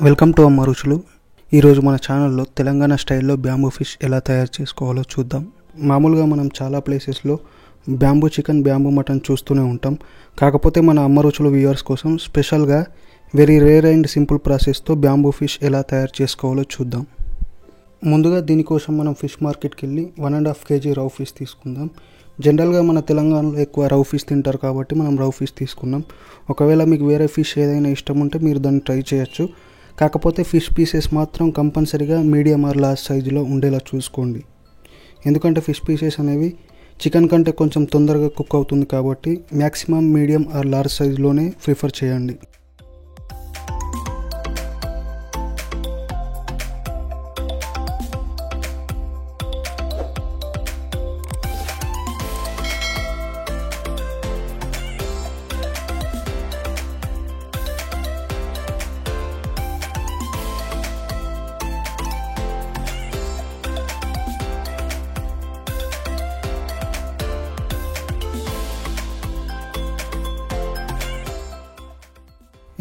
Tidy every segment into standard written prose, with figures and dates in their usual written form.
Welcome to అమ్మ రుచులు. ఈరోజు మన ఛానల్లో తెలంగాణ స్టైల్లో బ్యాంబూ ఫిష్ ఎలా తయారు చేసుకోవాలో చూద్దాం. మామూలుగా మనం చాలా ప్లేసెస్లో బ్యాంబూ చికెన్, బ్యాంబూ మటన్ చూస్తూనే ఉంటాం. కాకపోతే మన అమ్మ రుచులు వ్యూవర్స్ కోసం స్పెషల్గా వెరీ రేర్ అండ్ సింపుల్ ప్రాసెస్తో బ్యాంబూ ఫిష్ ఎలా తయారు చేసుకోవాలో చూద్దాం. ముందుగా దీనికోసం మనం ఫిష్ మార్కెట్కి వెళ్ళి 1.5 kg రౌ ఫిష్ తీసుకుందాం. జనరల్గా మన తెలంగాణలో ఎక్కువ రౌ ఫిష్ తింటారు కాబట్టి మనం రౌ ఫిష్ తీసుకున్నాం. ఒకవేళ మీకు వేరే ఫిష్ ఏదైనా ఇష్టం ఉంటే మీరు దాన్ని ట్రై చేయొచ్చు. కాకపోతే ఫిష్ పీసెస్ మాత్రం కంపల్సరీగా మీడియం ఆర్ లార్జ్ సైజులో ఉండేలా చూసుకోండి. ఎందుకంటే ఫిష్ పీసెస్ అనేవి చికెన్ కంటే కొంచెం తొందరగా కుక్ అవుతుంది కాబట్టి మ్యాక్సిమం మీడియం ఆర్ లార్జ్ సైజులోనే ప్రిఫర్ చేయండి.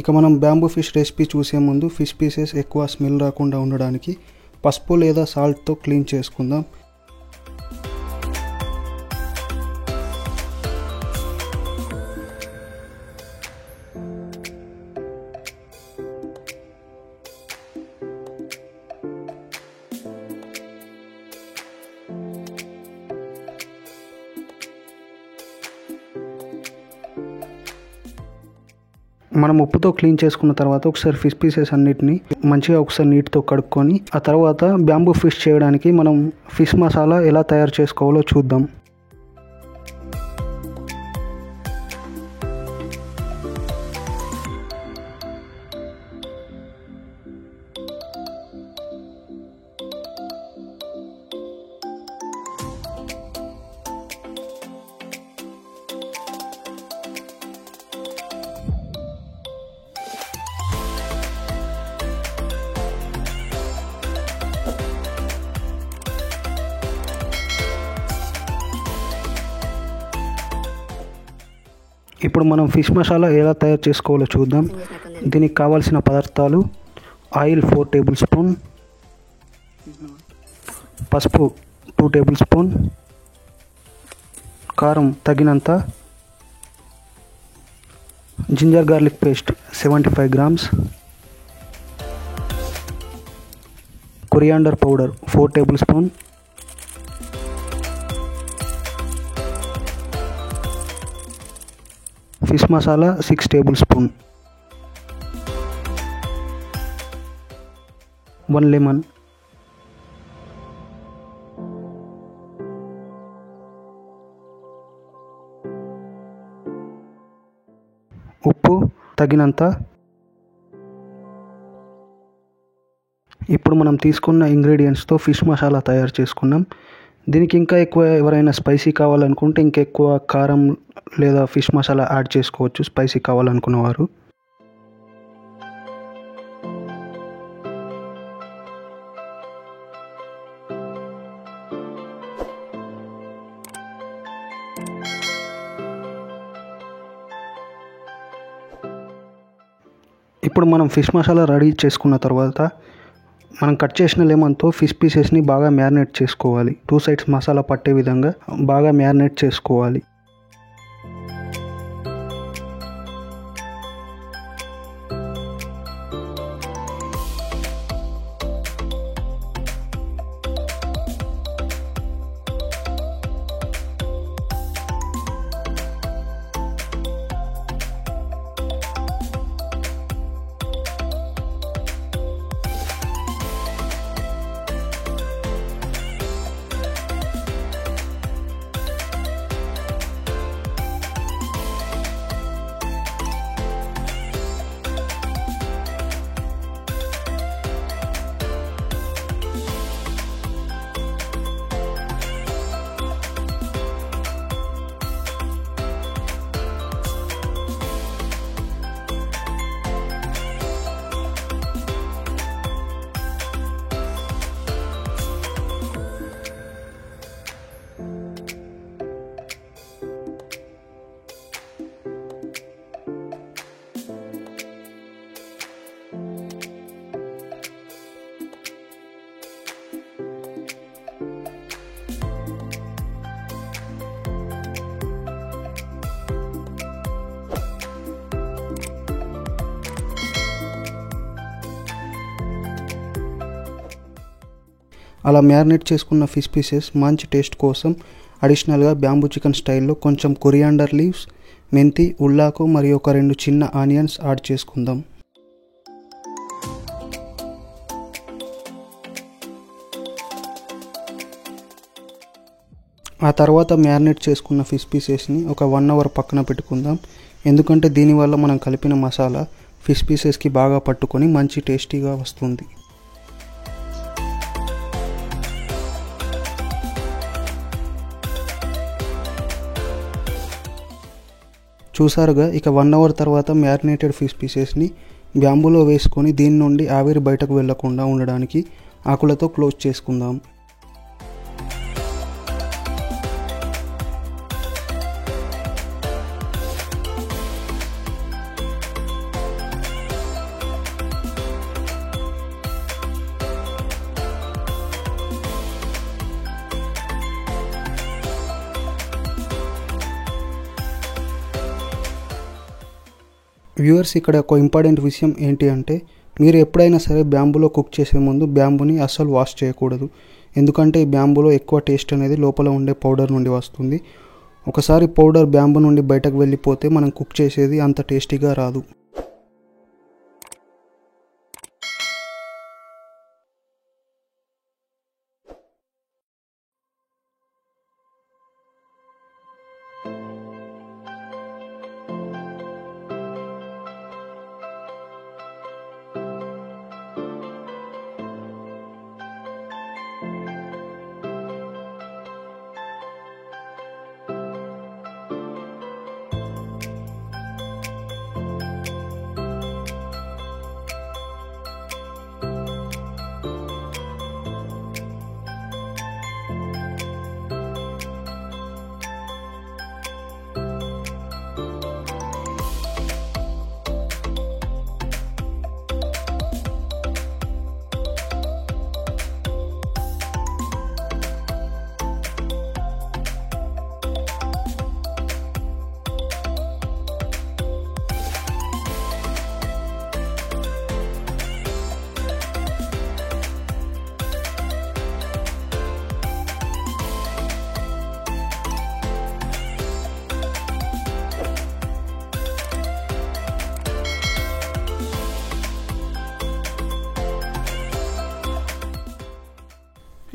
ఇక మనం బ్యాంబూ ఫిష్ రెసిపీ చూసే ముందు ఫిష్ పీసెస్ ఎక్కువ స్మెల్ రాకుండా ఉండడానికి పసుపు లేదా సాల్ట్తో క్లీన్ చేసుకుందాం. మనం ఉప్పుతో క్లీన్ చేసుకున్న తర్వాత ఒకసారి ఫిష్ పీసెస్ అన్నిటిని మంచిగా ఒకసారి నీటితో కడుక్కొని ఆ తర్వాత బ్యాంబూ ఫిష్ చేయడానికి మనం ఫిష్ మసాలా ఎలా తయారు చేసుకోవాలో చూద్దాం. ఇప్పుడు మనం ఫిష్ మసాలా ఎలా తయారు చేసుకోవాలో చూద్దాం. దీనికి కావాల్సిన పదార్థాలు: ఆయిల్ 4 టేబుల్ స్పూన్, పసుపు 2 టేబుల్ స్పూన్, కారం తగినంత, ginger garlic paste 75 grams, coriander powder 4 tablespoon, fish masala 6 tablespoon, 1 lemon, ఉప్పు తగినంత. ఇప్పుడు మనం తీసుకున్న ఇంగ్రీడియంట్స్తో ఫిష్ మసాలా తయారు చేసుకున్నాం. దీనికి ఇంకా ఎక్కువ ఎవరైనా స్పైసీ కావాలనుకుంటే ఇంకా ఎక్కువ కారం లేదా ఫిష్ మసాలా యాడ్ చేసుకోవచ్చు స్పైసీ కావాలనుకున్నవారు. ఇప్పుడు మనం ఫిష్ మసాలా రెడీ చేసుకున్న తర్వాత మనం కట్ చేసిన లెమన్తో ఫిష్ పీసెస్ని బాగా మ్యారినేట్ చేసుకోవాలి. 2 sides మసాలా పట్టే విధంగా బాగా మ్యారినేట్ చేసుకోవాలి. అలా మ్యారినేట్ చేసుకున్న ఫిష్ పీసెస్ మంచి టేస్ట్ కోసం అడిషనల్గా బ్యాంబూ చికెన్ స్టైల్లో కొంచెం కొరియాండర్ లీవ్స్, మెంతి, ఉల్లాకు మరియు ఒక 2 చిన్న ఆనియన్స్ యాడ్ చేసుకుందాం. ఆ తర్వాత మ్యారినేట్ చేసుకున్న ఫిష్ పీసెస్ని ఒక 1 అవర్ పక్కన పెట్టుకుందాం. ఎందుకంటే దీనివల్ల మనం కలిపిన మసాలా ఫిష్ పీసెస్కి బాగా పట్టుకొని మంచి టేస్టీగా వస్తుంది. చూసారుగా, ఇక 1 అవర్ తర్వాత మ్యారినేటెడ్ ఫిష్ పీసెస్ని బ్యాంబూలో వేసుకొని దీని నుండి ఆవిరి బయటకు వెళ్లకుండా ఉండడానికి ఆకులతో క్లోజ్ చేసుకుందాం. వ్యూవర్స్, ఇక్కడ ఒక ఇంపార్టెంట్ విషయం ఏంటి అంటే, మీరు ఎప్పుడైనా సరే బ్యాంబూలో కుక్ చేసే ముందు బ్యాంబూని అస్సలు వాష్ చేయకూడదు. ఎందుకంటే ఈ బ్యాంబూలో ఎక్కువ టేస్ట్ అనేది లోపల ఉండే పౌడర్ నుండి వస్తుంది. ఒకసారి పౌడర్ బ్యాంబూ నుండి బయటకు వెళ్ళిపోతే మనం కుక్ చేసేది అంత టేస్టీగా రాదు.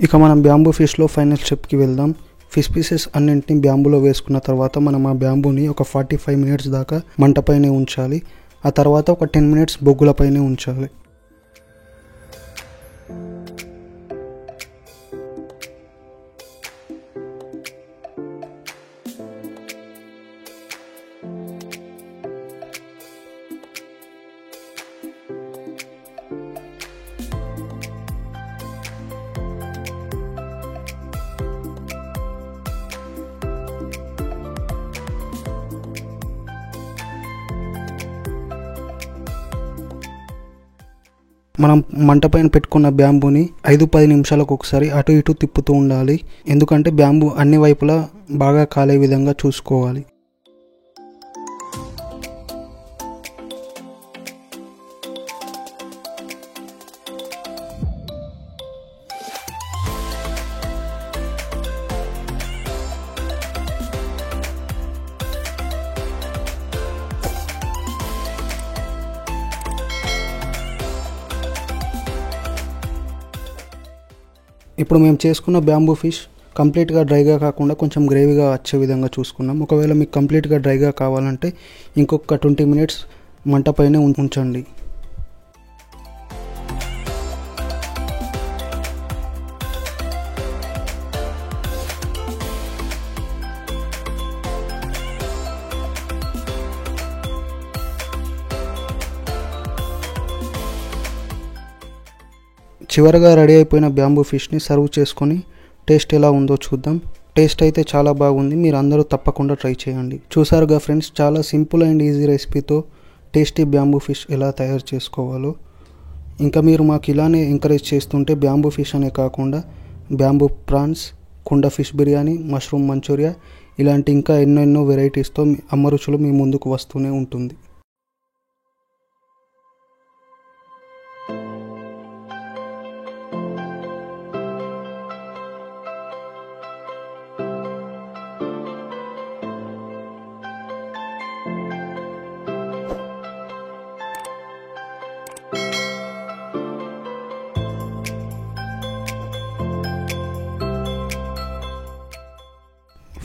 ఇక మనం బ్యాంబూ ఫిష్లో ఫైనల్ స్టెప్కి వెళ్దాం. ఫిష్ పీసెస్ అన్నింటినీ బ్యాంబూలో వేసుకున్న తర్వాత మనం ఆ బ్యాంబూని ఒక 45 మినిట్స్ దాకా మంటపైనే ఉంచాలి. ఆ తర్వాత ఒక 10 మినిట్స్ బొగ్గులపైనే ఉంచాలి. మనం మంట పైన పెట్టుకున్న బ్యాంబూని 5-10 నిమిషాలకు ఒకసారి అటు ఇటు తిప్పుతూ ఉండాలి. ఎందుకంటే బ్యాంబూ అన్ని వైపులా బాగా కాలే విధంగా చూసుకోవాలి. ఇప్పుడు మేము చేసుకున్న బ్యాంబూ ఫిష్ కంప్లీట్గా డ్రైగా కాకుండా కొంచెం గ్రేవీగా వచ్చే విధంగా చూసుకున్నాం. ఒకవేళ మీకు కంప్లీట్గా డ్రైగా కావాలంటే ఇంకొక 20 మినిట్స్ మంట పైనే ఉంచండి. చివరగా రెడీ అయిపోయిన బ్యాంబూ ఫిష్ని సర్వ్ చేసుకొని టేస్ట్ ఎలా ఉందో చూద్దాం. టేస్ట్ అయితే చాలా బాగుంది. మీరు అందరూ తప్పకుండా ట్రై చేయండి. చూసారుగా ఫ్రెండ్స్, చాలా సింపుల్ అండ్ ఈజీ రెసిపీతో టేస్టీ బ్యాంబూ ఫిష్ ఎలా తయారు చేసుకోవాలో. ఇంకా మీరు మాకు ఇలానే ఎంకరేజ్ చేస్తుంటే బ్యాంబూ ఫిష్ అనే కాకుండా బ్యాంబూ ప్రాన్స్, కుండ ఫిష్ బిర్యానీ, మష్రూమ్ మంచూరియా ఇలాంటి ఇంకా ఎన్నెన్నో వెరైటీస్తో అమ్మ రుచులు మీ ముందుకు వస్తూనే ఉంటుంది.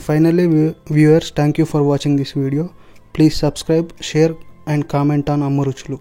Finally, viewers, thank you for watching this video. Please subscribe, share and comment on Amma Ruchulu.